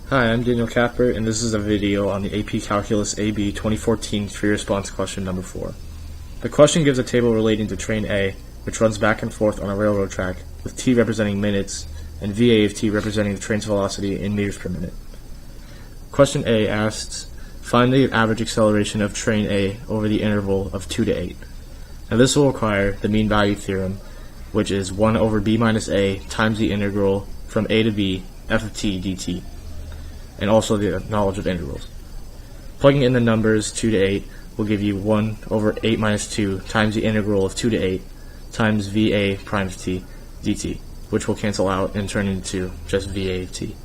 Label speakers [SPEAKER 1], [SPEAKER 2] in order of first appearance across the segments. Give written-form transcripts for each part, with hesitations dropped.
[SPEAKER 1] Hi, I'm Daniel Capper, and this is a video on the AP Calculus AB 2014 free response question number 4. The question gives a table relating to train A, which runs back and forth on a railroad track, with t representing minutes and VA of t representing the train's velocity in meters per minute. Question A asks, find the average acceleration of train A over the interval of 2 to 8. Now this will require the mean value theorem, which is 1 over b minus a times the integral from a to b f of t dt, and also the knowledge of integrals. Plugging in the numbers 2 to 8 will give you 1 over 8 minus 2 times the integral of 2 to 8 times VA prime of t dt, which will cancel out and turn into just VA of t.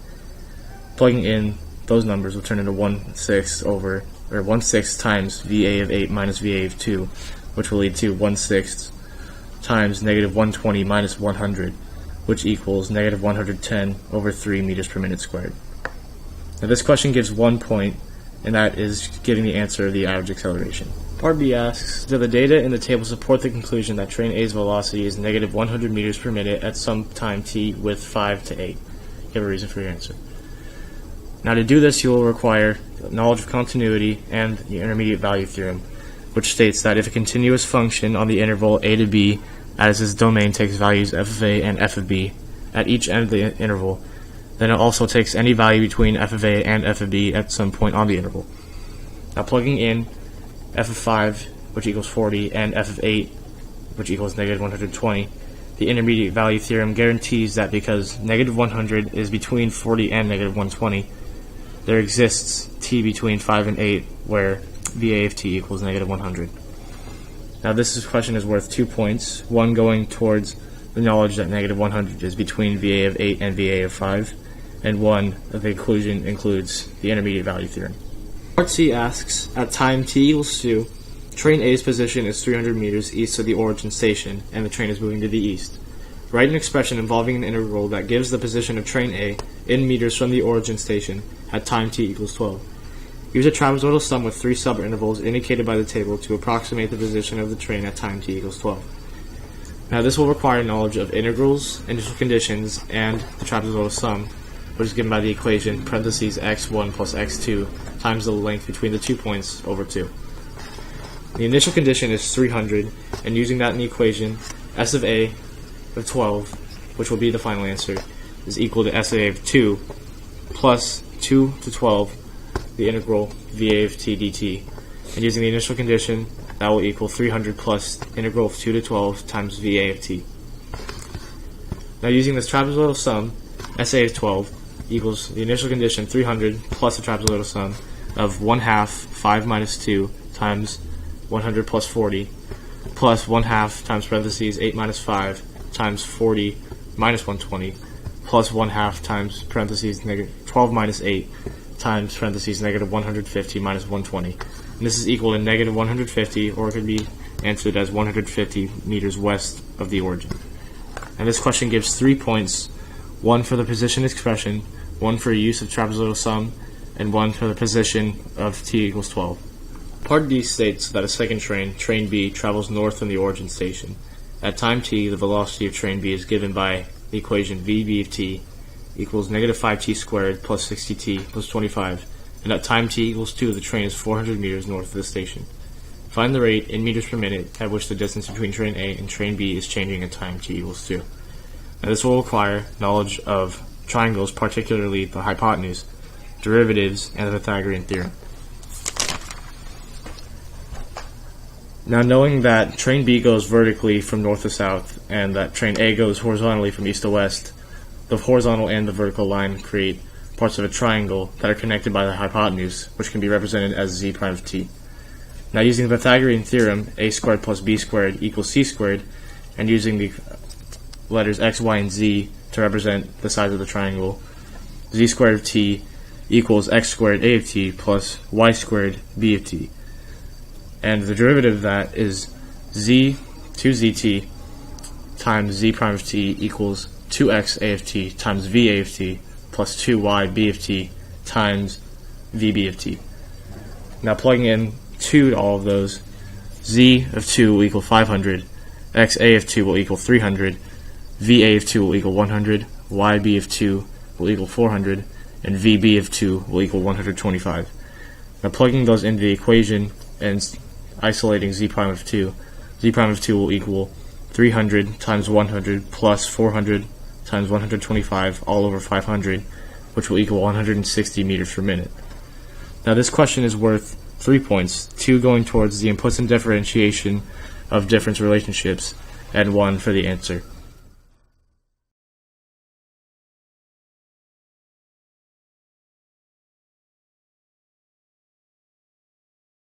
[SPEAKER 1] Plugging in those numbers will turn into 1/6 times VA of 8 minus VA of 2, which will lead to 1/6 times negative 120 minus 100, which equals negative 110 over 3 meters per minute squared. Now this question gives 1 point, and that is giving the answer of the average acceleration. Part B asks, do the data in the table support the conclusion that train A's velocity is negative 100 meters per minute at some time t with 5 to 8? Give a reason for your answer. Now to do this, you will require knowledge of continuity and the intermediate value theorem, which states that if a continuous function on the interval a to b as its domain takes values f of a and f of b at each end of the interval, then it also takes any value between f of a and f of b at some point on the interval. Now plugging in f of 5, which equals 40, and f of 8, which equals negative 120, the intermediate value theorem guarantees that because negative 100 is between 40 and negative 120, there exists t between 5 and 8 where VA of t equals negative 100. Now this question is worth 2 points, one going towards the knowledge that negative 100 is between VA of 8 and VA of 5, and one of the inclusion includes the intermediate value theorem. Part C asks, at time t equals 2, train A's position is 300 meters east of the origin station, and the train is moving to the east. Write an expression involving an integral that gives the position of train A in meters from the origin station at time t equals 12. Use a trapezoidal sum with 3 subintervals indicated by the table to approximate the position of the train at time t equals 12. Now this will require knowledge of integrals, initial conditions, and the trapezoidal sum, which is given by the equation parentheses x1 plus x2 times the length between the 2 points over 2. The initial condition is 300, and using that in the equation, s of a of 12, which will be the final answer, is equal to s of a of 2 plus 2 to 12, the integral VA of t dt, and using the initial condition, that will equal 300 plus integral of 2 to 12 times VA of t. Now using this trapezoidal sum, SA of 12 equals the initial condition 300 plus the trapezoidal sum of 1/2 5 minus 2 times 100 plus 40 plus 1/2 times parentheses 8 minus 5 times 40 minus 120 plus 1/2 times parentheses negative 12 minus 8 times parentheses negative 150 minus 120. And this is equal to negative 150, or it could be answered as 150 meters west of the origin. And this question gives 3 points, 1 for the position expression, 1 for use of trapezoidal sum, and 1 for the position of t equals 12. Part D states that a second train, train B, travels north from the origin station. At time t, the velocity of train B is given by the equation VB of t equals negative 5t squared plus 60t plus 25, and at time t equals 2, the train is 400 meters north of the station. Find the rate in meters per minute at which the distance between train A and train B is changing at time t equals 2. Now this will require knowledge of triangles, particularly the hypotenuse, derivatives, and the Pythagorean Theorem. Now knowing that train B goes vertically from north to south, and that train A goes horizontally from east to west, the horizontal and the vertical line create parts of a triangle that are connected by the hypotenuse, which can be represented as z prime of t. Now using the Pythagorean theorem, a squared plus b squared equals c squared, and using the letters x, y, and z to represent the sides of the triangle, z squared of t equals x squared a of t plus y squared b of t. And the derivative of that is z 2zt times z prime of t equals 2x a of t times v a of t plus 2y b of t times vb of t. Now plugging in 2 to all of those, z of 2 will equal 500, x a of 2 will equal 300, VA of 2 will equal 100, YB of 2 will equal 400, and VB of 2 will equal 125. Now plugging those into the equation and isolating z prime of 2, z prime of 2 will equal 300 times 100 plus 400 times 125 all over 500, which will equal 160 meters per minute. Now this question is worth 3 points, 2 going towards the implicit differentiation of difference relationships, and 1 for the answer.